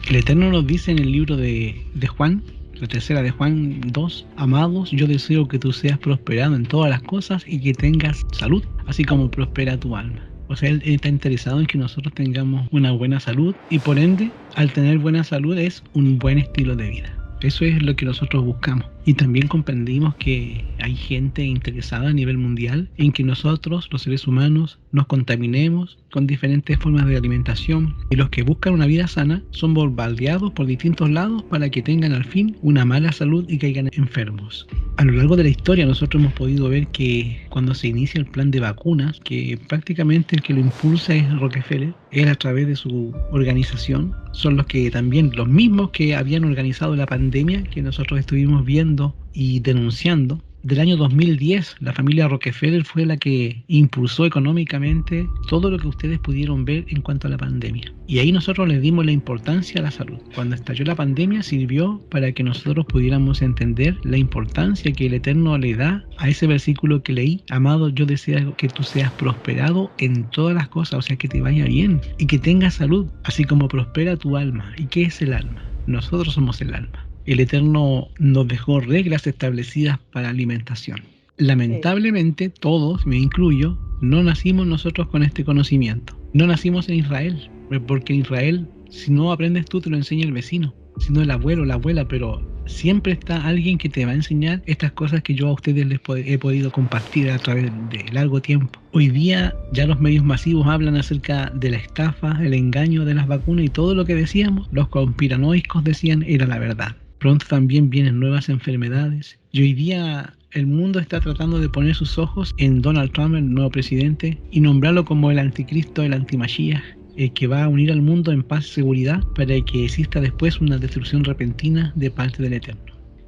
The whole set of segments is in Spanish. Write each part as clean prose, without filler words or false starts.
El Eterno nos dice en el libro de Juan, la tercera de Juan 2, amados, yo deseo que tú seas prosperado en todas las cosas y que tengas salud, así como prospera tu alma. O sea, Él está interesado en que nosotros tengamos una buena salud y por ende, al tener buena salud es un buen estilo de vida. Eso es lo que nosotros buscamos. Y también comprendimos que hay gente interesada a nivel mundial en que nosotros, los seres humanos, nos contaminemos con diferentes formas de alimentación. Y los que buscan una vida sana son bombardeados por distintos lados para que tengan al fin una mala salud y caigan enfermos. A lo largo de la historia nosotros hemos podido ver que cuando se inicia el plan de vacunas, que prácticamente el que lo impulsa es Rockefeller, él a través de su organización, son los que también, los mismos que habían organizado la pandemia que nosotros estuvimos viendo y denunciando. Del año 2010, la familia Rockefeller fue la que impulsó económicamente todo lo que ustedes pudieron ver en cuanto a la pandemia. Y ahí nosotros les dimos la importancia a la salud. Cuando estalló la pandemia sirvió para que nosotros pudiéramos entender la importancia que el Eterno le da a ese versículo que leí. Amado, yo deseo que tú seas prosperado en todas las cosas, o sea, que te vaya bien y que tengas salud, así como prospera tu alma. ¿Y qué es el alma? Nosotros somos el alma. El Eterno nos dejó reglas establecidas para alimentación. Lamentablemente, todos, me incluyo, no nacimos nosotros con este conocimiento. No nacimos en Israel, porque en Israel, si no aprendes tú, te lo enseña el vecino, sino el abuelo, la abuela, pero siempre está alguien que te va a enseñar estas cosas que yo a ustedes les he podido compartir a través de largo tiempo. Hoy día ya los medios masivos hablan acerca de la estafa, el engaño de las vacunas y todo lo que decíamos, los conspiranoicos decían era la verdad. Pronto también vienen nuevas enfermedades y hoy día el mundo está tratando de poner sus ojos en Donald Trump, el nuevo presidente, y nombrarlo como el anticristo, el antimashiach, el que va a unir al mundo en paz y seguridad para que exista después una destrucción repentina de parte del Eterno.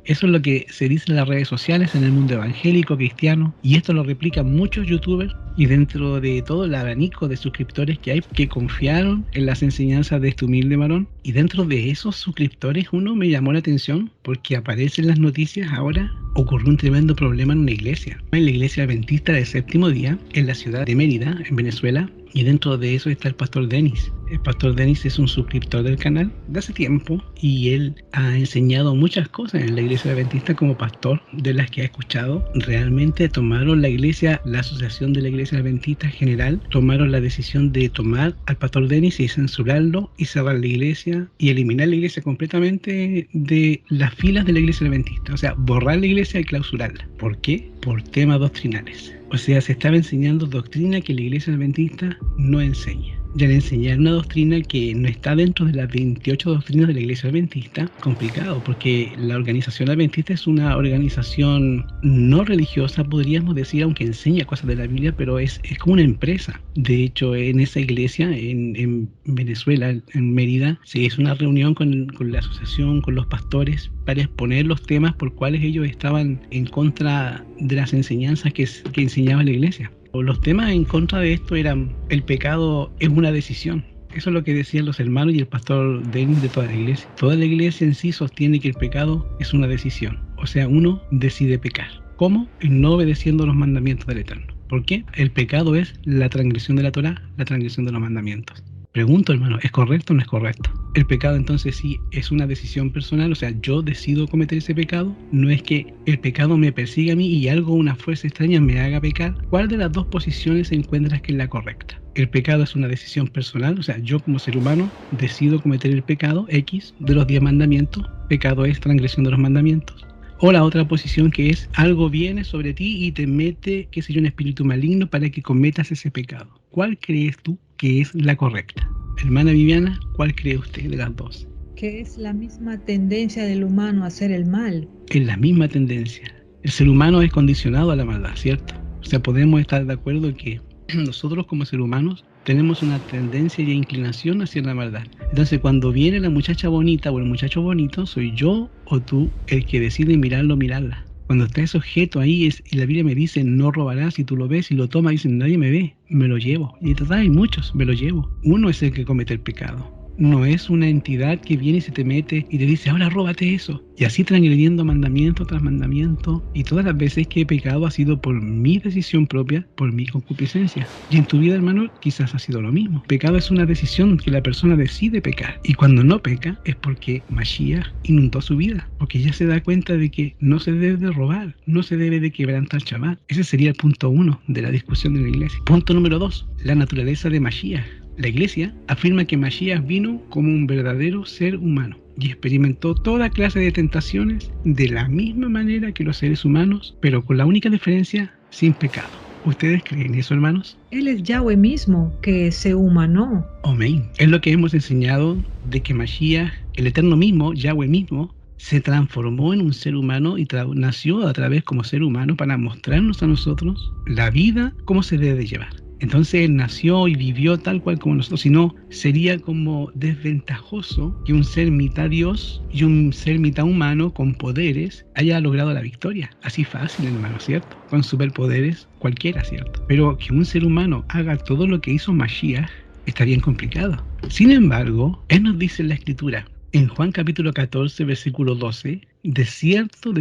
Eso es lo que se dice en las redes sociales, en el mundo evangélico, cristiano, y esto lo replican muchos youtubers y dentro de todo el abanico de suscriptores que hay que confiaron en las enseñanzas de este humilde varón. Y dentro de esos suscriptores uno me llamó la atención porque aparece en las noticias ahora ocurrió un tremendo problema en una iglesia. En la iglesia adventista del séptimo día, en la ciudad de Mérida, en Venezuela, y dentro de eso está el pastor Denis. El pastor Denis es un suscriptor del canal de hace tiempo y él ha enseñado muchas cosas en la iglesia adventista como pastor, de las que ha escuchado. Realmente tomaron la iglesia, la asociación de la iglesia adventista general, tomaron la decisión de tomar al pastor Denis y censurarlo y cerrar la iglesia y eliminar la iglesia completamente de las filas de la iglesia adventista. O sea, borrar la iglesia y clausurarla. ¿Por qué? Por temas doctrinales. O sea, se estaba enseñando doctrina que la iglesia adventista no enseña. Ya le enseñar una doctrina que no está dentro de las 28 doctrinas de la iglesia adventista, complicado, porque la organización adventista es una organización no religiosa, podríamos decir, aunque enseña cosas de la Biblia, pero es como una empresa. De hecho, en esa iglesia, en Venezuela, en Mérida, se hizo una reunión con la asociación, con los pastores, para exponer los temas por cuales ellos estaban en contra de las enseñanzas que enseñaba la iglesia. Los temas en contra de esto eran: el pecado es una decisión. Eso es lo que decían los hermanos y el pastor Denis de toda la iglesia. Toda la iglesia en sí sostiene que el pecado es una decisión. O sea, uno decide pecar. ¿Cómo? No obedeciendo los mandamientos del Eterno. ¿Por qué? El pecado es la transgresión de la Torá, la transgresión de los mandamientos. Pregunto, hermano, ¿es correcto o no es correcto? El pecado entonces sí es una decisión personal, o sea, yo decido cometer ese pecado. No es que el pecado me persiga a mí y algo, una fuerza extraña me haga pecar. ¿Cuál de las dos posiciones encuentras que es la correcta? El pecado es una decisión personal, o sea, yo como ser humano decido cometer el pecado X de los 10 mandamientos. Pecado es transgresión de los mandamientos. O la otra posición que es: algo viene sobre ti y te mete, qué sé yo, un espíritu maligno para que cometas ese pecado. ¿Cuál crees tú que es la correcta? Hermana Viviana, ¿cuál cree usted de las dos? Que es la misma tendencia del humano a hacer el mal. Es la misma tendencia. El ser humano es condicionado a la maldad, ¿cierto? O sea, podemos estar de acuerdo que nosotros como seres humanos tenemos una tendencia y inclinación hacia la maldad. Entonces, cuando viene la muchacha bonita o el muchacho bonito, soy yo o tú el que decide mirarlo, mirarla. Cuando está ese objeto ahí y la Biblia me dice no robarás, y tú lo ves y lo tomas y dices nadie me ve, me lo llevo. Y total, hay muchos, me lo llevo. Uno es el que comete el pecado. no es una entidad que viene y se te mete y te dice, ahora róbate eso. Y así transgrediendo mandamiento tras mandamiento. Y todas las veces que he pecado ha sido por mi decisión propia, por mi concupiscencia. Y en tu vida, hermano, quizás ha sido lo mismo. Pecado es una decisión que la persona decide pecar. Y cuando no peca es porque Mashiach inundó su vida. Porque ya se da cuenta de que no se debe de robar, no se debe de quebrantar Shabbat. Ese sería el punto 1 de la discusión de la iglesia. Punto número 2, la naturaleza de Mashiach. La iglesia afirma que Mashiach vino como un verdadero ser humano y experimentó toda clase de tentaciones de la misma manera que los seres humanos, pero con la única diferencia, sin pecado. ¿Ustedes creen eso, hermanos? Él es Yahweh mismo, que se humanó. Amén. Es lo que hemos enseñado de que Mashiach, el Eterno mismo, Yahweh mismo, se transformó en un ser humano y nació a través como ser humano para mostrarnos a nosotros la vida, cómo se debe llevar. Entonces él nació y vivió tal cual como nosotros, si no, sería como desventajoso que un ser mitad Dios y un ser mitad humano con poderes haya logrado la victoria. Así fácil, hermano, ¿cierto? Con superpoderes cualquiera, ¿cierto? Pero que un ser humano haga todo lo que hizo Mashiach está bien complicado. Sin embargo, él nos dice en la Escritura, en Juan capítulo 14, versículo 12, de cierto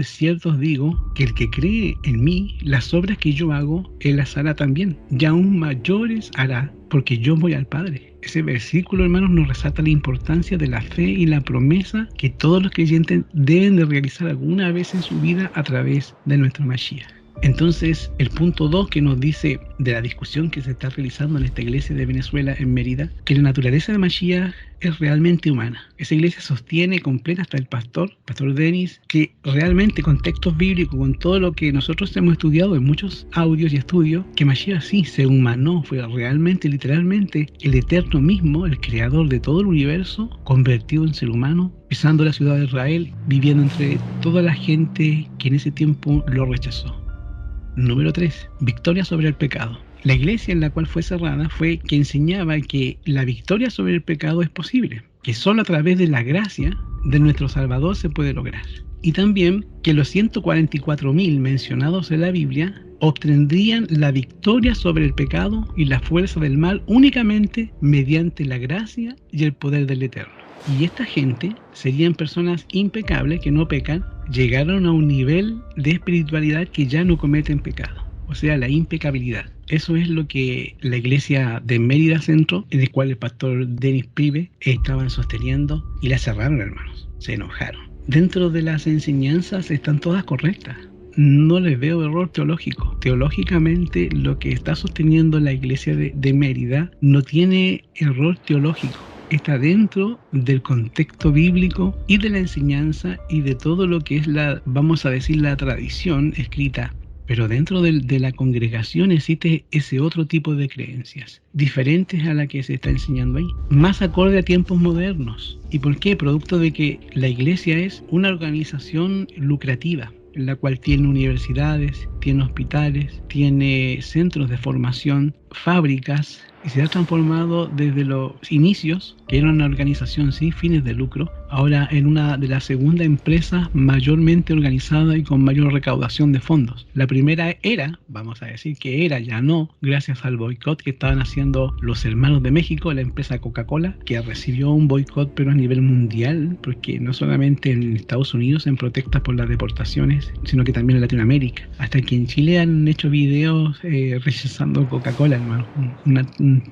os digo, que el que cree en mí, las obras que yo hago, él las hará también, y aún mayores hará, porque yo voy al Padre. Ese versículo, hermanos, nos resalta la importancia de la fe y la promesa que todos los creyentes deben de realizar alguna vez en su vida a través de nuestro Mashiach. Entonces, el punto 2 que nos dice de la discusión que se está realizando en esta iglesia de Venezuela, en Mérida, que la naturaleza de Mashiach es realmente humana. Esa iglesia sostiene completa hasta el pastor Denis, que realmente con textos bíblicos, con todo lo que nosotros hemos estudiado en muchos audios y estudios, que Mashiach sí se humanó, fue realmente, literalmente, el Eterno mismo, el creador de todo el universo, convertido en ser humano, pisando la ciudad de Israel, viviendo entre toda la gente que en ese tiempo lo rechazó. Número 3. Victoria sobre el pecado. La iglesia en la cual fue cerrada fue que enseñaba que la victoria sobre el pecado es posible, que solo a través de la gracia de nuestro Salvador se puede lograr. Y también que los 144.000 mencionados en la Biblia obtendrían la victoria sobre el pecado y la fuerza del mal únicamente mediante la gracia y el poder del Eterno. Y esta gente serían personas impecables que no pecan, llegaron a un nivel de espiritualidad que ya no cometen pecado, o sea, la impecabilidad. Eso es lo que la iglesia de Mérida Centro, en el cual el pastor Denis Prive estaban sosteniendo, y la cerraron, hermanos, se enojaron. Dentro de las enseñanzas están todas correctas. No les veo error teológico. Teológicamente, lo que está sosteniendo la iglesia de Mérida no tiene error teológico. Está dentro del contexto bíblico y de la enseñanza y de todo lo que es vamos a decir, la tradición escrita. Pero dentro de la congregación existe ese otro tipo de creencias, diferentes a la que se está enseñando ahí, más acorde a tiempos modernos. ¿Y por qué? Producto de que la iglesia es una organización lucrativa, en la cual tiene universidades, tiene hospitales, tiene centros de formación, fábricas, y se ha transformado desde los inicios, que era una organización sin fines de lucro, ahora en una de las segundas empresas mayormente organizada y con mayor recaudación de fondos. La primera era, vamos a decir que era, ya no, gracias al boicot que estaban haciendo los hermanos de México, la empresa Coca-Cola, que recibió un boicot pero a nivel mundial, porque no solamente en Estados Unidos en protestas por las deportaciones, sino que también en Latinoamérica. Hasta que en Chile han hecho videos rechazando Coca-Cola, hermano.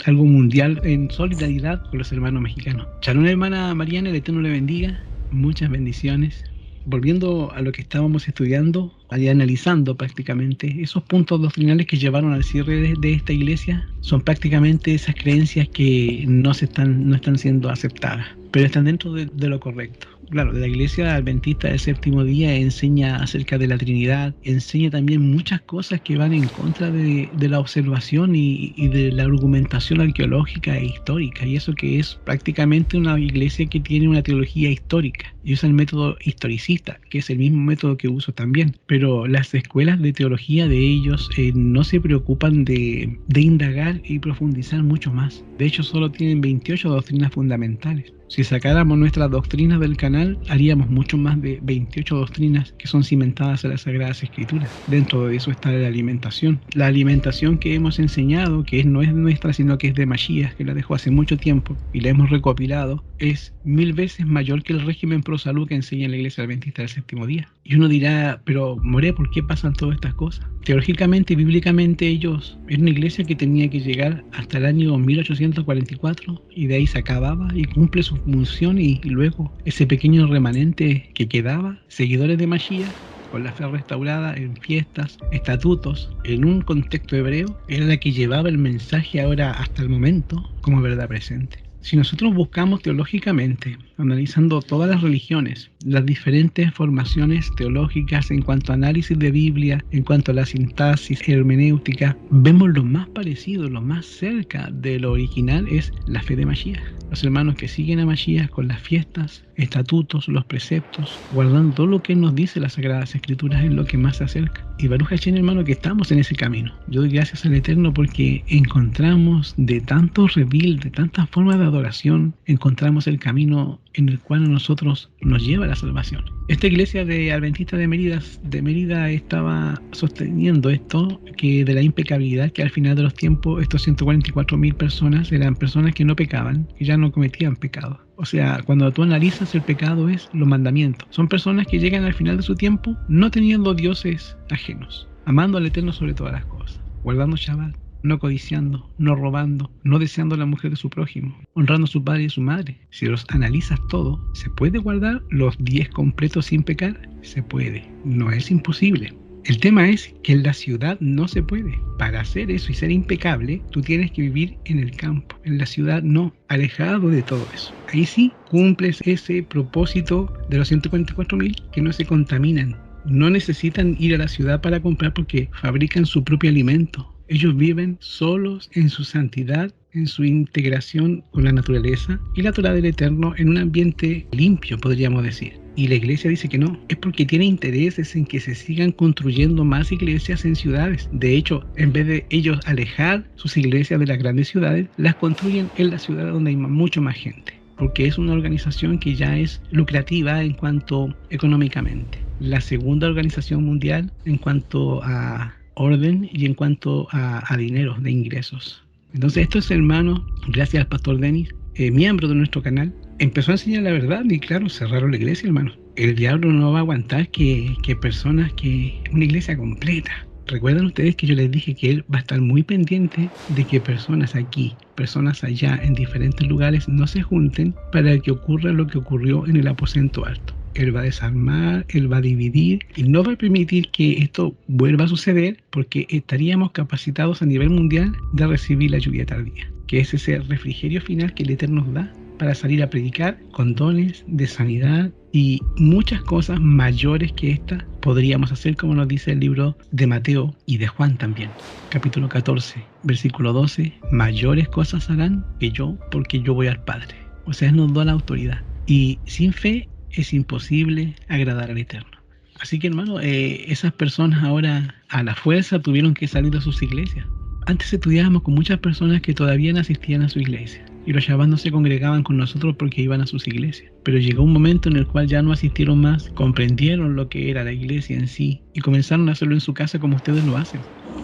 Algo mundial en solidaridad con los hermanos mexicanos. Shalom, hermana Mariana, el Eterno le bendiga. Muchas bendiciones. Volviendo a lo que estábamos estudiando y analizando prácticamente, esos puntos doctrinales que llevaron al cierre de esta iglesia son prácticamente esas creencias que no están siendo aceptadas, pero están dentro de lo correcto. Claro, de la iglesia adventista del séptimo día enseña acerca de la Trinidad, enseña también muchas cosas que van en contra de la observación y de la argumentación arqueológica e histórica, y eso que es prácticamente una iglesia que tiene una teología histórica y usa el método historicista, que es el mismo método que uso también, pero las escuelas de teología de ellos no se preocupan de indagar y profundizar mucho más. De hecho, solo tienen 28 doctrinas fundamentales. Si sacáramos nuestras doctrinas del canal, haríamos mucho más de 28 doctrinas que son cimentadas en las Sagradas Escrituras. Dentro de eso está la alimentación. La alimentación que hemos enseñado, que no es nuestra, sino que es de Mashiach, que la dejó hace mucho tiempo y la hemos recopilado, es 1000 veces mayor que el régimen pro salud que enseña la Iglesia Adventista del Séptimo Día. Y uno dirá, pero More, ¿por qué pasan todas estas cosas? Teológicamente y bíblicamente ellos, es una iglesia que tenía que llegar hasta el año 1844 y de ahí se acababa y cumple su función, y luego ese pequeño remanente que quedaba, seguidores de Mashiach, con la fe restaurada en fiestas, estatutos, en un contexto hebreo, era la que llevaba el mensaje ahora hasta el momento como verdad presente. Si nosotros buscamos teológicamente, analizando todas las religiones, las diferentes formaciones teológicas en cuanto a análisis de Biblia, en cuanto a la sintaxis hermenéutica, vemos lo más parecido, lo más cerca de lo original es la fe de Mashiach. Los hermanos que siguen a Mashiach con las fiestas, estatutos, los preceptos, guardando todo lo que nos dice las Sagradas Escrituras, es lo que más se acerca. Y Baruch Hashem, hermano, que estamos en ese camino. Yo doy gracias al Eterno porque encontramos de tantos reveal, de tantas formas de adoración, encontramos el camino en el cual a nosotros nos lleva la salvación. Esta iglesia de Adventista de Mérida estaba sosteniendo esto, que de la impecabilidad, que al final de los tiempos estos 144.000 personas eran personas que no pecaban, que ya no cometían pecado. O sea, cuando tú analizas el pecado es los mandamientos. Son personas que llegan al final de su tiempo no teniendo dioses ajenos, amando al Eterno sobre todas las cosas, guardando Shabbat, no codiciando, no robando, no deseando a la mujer de su prójimo, honrando a su padre y a su madre. Si los analizas todo, ¿se puede guardar los 10 completos sin pecar? Se puede, no es imposible. El tema es que en la ciudad no se puede. Para hacer eso y ser impecable, tú tienes que vivir en el campo. En la ciudad no, alejado de todo eso. Ahí sí cumples ese propósito de los 144.000 que no se contaminan. No necesitan ir a la ciudad para comprar porque fabrican su propio alimento. Ellos viven solos en su santidad, en su integración con la naturaleza y la Torah del Eterno en un ambiente limpio, podríamos decir. Y la iglesia dice que no, es porque tiene intereses en que se sigan construyendo más iglesias en ciudades. De hecho, en vez de ellos alejar sus iglesias de las grandes ciudades, las construyen en la ciudad donde hay mucho más gente, porque es una organización que ya es lucrativa en cuanto económicamente. La segunda organización mundial en cuanto a orden y en cuanto a dinero de ingresos. Entonces estos hermanos, gracias al pastor Denis, miembro de nuestro canal, empezó a enseñar la verdad y claro, cerraron la iglesia, hermano. El diablo no va a aguantar que personas, que una iglesia completa. Recuerdan ustedes que yo les dije que él va a estar muy pendiente de que personas aquí, personas allá, en diferentes lugares no se junten para que ocurra lo que ocurrió en el aposento alto. Él va a desarmar, él va a dividir y no va a permitir que esto vuelva a suceder porque estaríamos capacitados a nivel mundial de recibir la lluvia tardía, que es ese refrigerio final que el Eterno nos da para salir a predicar con dones de sanidad y muchas cosas mayores que esta podríamos hacer, como nos dice el libro de Mateo y de Juan también. Capítulo 14, versículo 12, mayores cosas harán que yo, porque yo voy al Padre. O sea, nos da la autoridad. Y sin fe es imposible agradar al Eterno. Así que, hermano, esas personas ahora a la fuerza tuvieron que salir de sus iglesias. Antes estudiábamos con muchas personas que todavía no asistían a su iglesia y los Shabbat no se congregaban con nosotros porque iban a sus iglesias. Pero llegó un momento en el cual ya no asistieron más, comprendieron lo que era la iglesia en sí y comenzaron a hacerlo en su casa como ustedes lo hacen.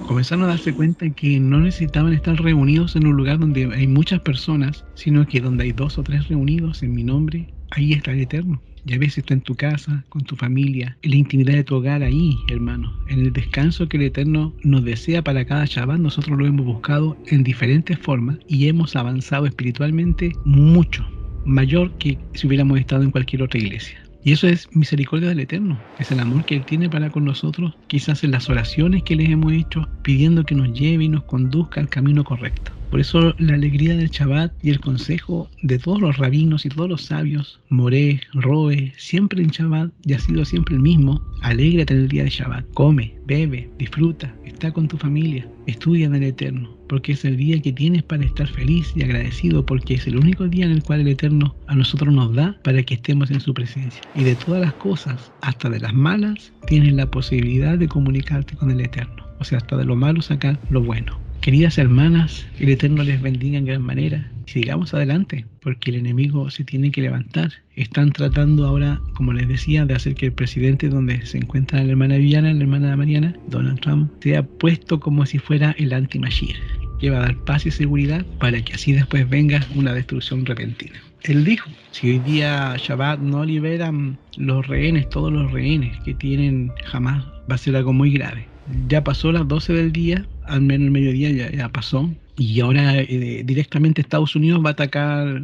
Comenzaron a darse cuenta que no necesitaban estar reunidos en un lugar donde hay muchas personas, sino que donde hay 2 o 3 reunidos en mi nombre, ahí está el Eterno. Y a veces está en tu casa, con tu familia, en la intimidad de tu hogar, ahí, hermano. En el descanso que el Eterno nos desea para cada Shabbat, nosotros lo hemos buscado en diferentes formas y hemos avanzado espiritualmente mucho, mayor que si hubiéramos estado en cualquier otra iglesia. Y eso es misericordia del Eterno, es el amor que Él tiene para con nosotros, quizás en las oraciones que les hemos hecho, pidiendo que nos lleve y nos conduzca al camino correcto. Por eso la alegría del Shabbat y el consejo de todos los rabinos y todos los sabios, Moré, Roe, siempre en Shabbat y ha sido siempre el mismo. Alégrate en el día de Shabbat, come, bebe, disfruta, está con tu familia, estudia en el Eterno, porque es el día que tienes para estar feliz y agradecido, porque es el único día en el cual el Eterno a nosotros nos da para que estemos en su presencia. Y de todas las cosas, hasta de las malas, tienes la posibilidad de comunicarte con el Eterno. O sea, hasta de lo malo sacar lo bueno. Queridas hermanas, que el Eterno les bendiga en gran manera. sigamos adelante, porque el enemigo se tiene que levantar. Están tratando ahora, como les decía, de hacer que el presidente donde se encuentra la hermana Viviana, la hermana Mariana, Donald Trump, sea puesto como si fuera el anti-Mashiach, que va a dar paz y seguridad para que así después venga una destrucción repentina. Él dijo, si hoy día Shabbat no liberan los rehenes, todos los rehenes que tienen Hamas, va a ser algo muy grave. Ya pasó las 12 del día, al menos el mediodía ya pasó, y ahora directamente Estados Unidos va a atacar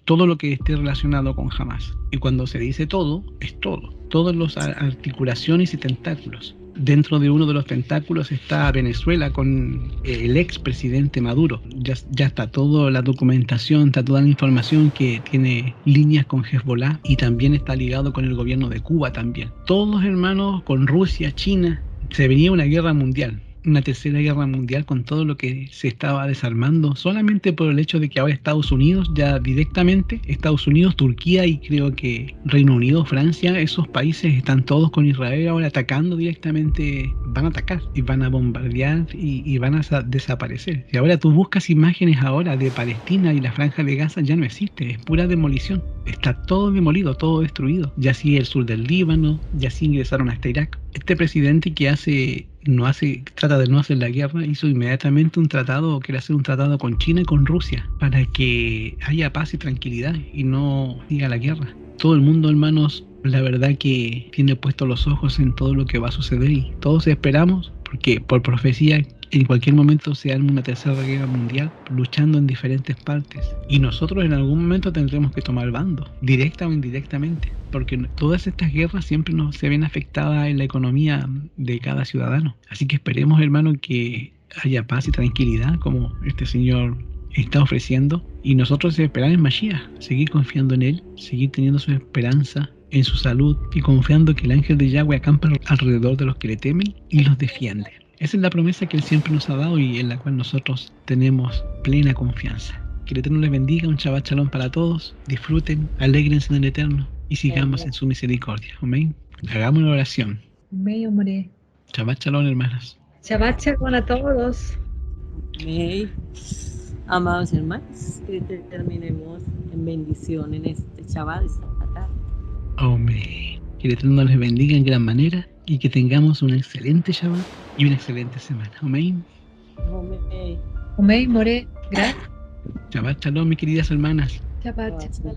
todo lo que esté relacionado con Hamas. Y cuando se dice todo, es todo. Todas las articulaciones y tentáculos. Dentro de uno de los tentáculos está Venezuela con el expresidente Maduro. Ya está toda la documentación, está toda la información que tiene líneas con Hezbollah y también está ligado con el gobierno de Cuba también. Todos hermanos con Rusia, China. Se venía una guerra mundial. Una tercera guerra mundial con todo lo que se estaba desarmando solamente por el hecho de que ahora Estados Unidos ya directamente, Estados Unidos, Turquía y creo que Reino Unido, Francia, esos países están todos con Israel ahora atacando directamente, van a atacar y van a bombardear y van a desaparecer. Si ahora tú buscas imágenes ahora de Palestina y la Franja de Gaza ya no existe, es pura demolición, está todo demolido, todo destruido. Ya sí el sur del Líbano, ya sí ingresaron hasta Irak. Este presidente que trata de no hacer la guerra, hizo inmediatamente un tratado, quiere hacer un tratado con China y con Rusia para que haya paz y tranquilidad y no siga la guerra. Todo el mundo, hermanos, la verdad que tiene puestos los ojos en todo lo que va a suceder y todos esperamos, porque por profecía en cualquier momento se arma una tercera guerra mundial luchando en diferentes partes y nosotros en algún momento tendremos que tomar bando, directa o indirectamente, porque todas estas guerras siempre se ven afectadas en la economía de cada ciudadano. Así que esperemos, hermano, que haya paz y tranquilidad como este señor está ofreciendo y nosotros esperar en Mashiach, seguir confiando en él, seguir teniendo su esperanza en su salud y confiando que el ángel de Yahweh acampa alrededor de los que le temen y los defiende. Esa es la promesa que Él siempre nos ha dado y en la cual nosotros tenemos plena confianza. Que el Eterno les bendiga, un Shabbat Shalom para todos, disfruten, alégrense en el Eterno y sigamos en su misericordia. Amén. Hagamos una oración. Amén, hombre. Shabbat Shalom, hermanas. Shabbat Shalom a todos. Amén. Amados hermanos, que terminemos en bendición en este Shabbat de esta tarde. Amén. Que el Eterno les bendiga en gran manera y que tengamos un excelente Shabbat y una excelente semana. Amén. Amén. Amén, more. Gracias. Shabbat Shalom, mis queridas hermanas. Shabbat Shalom.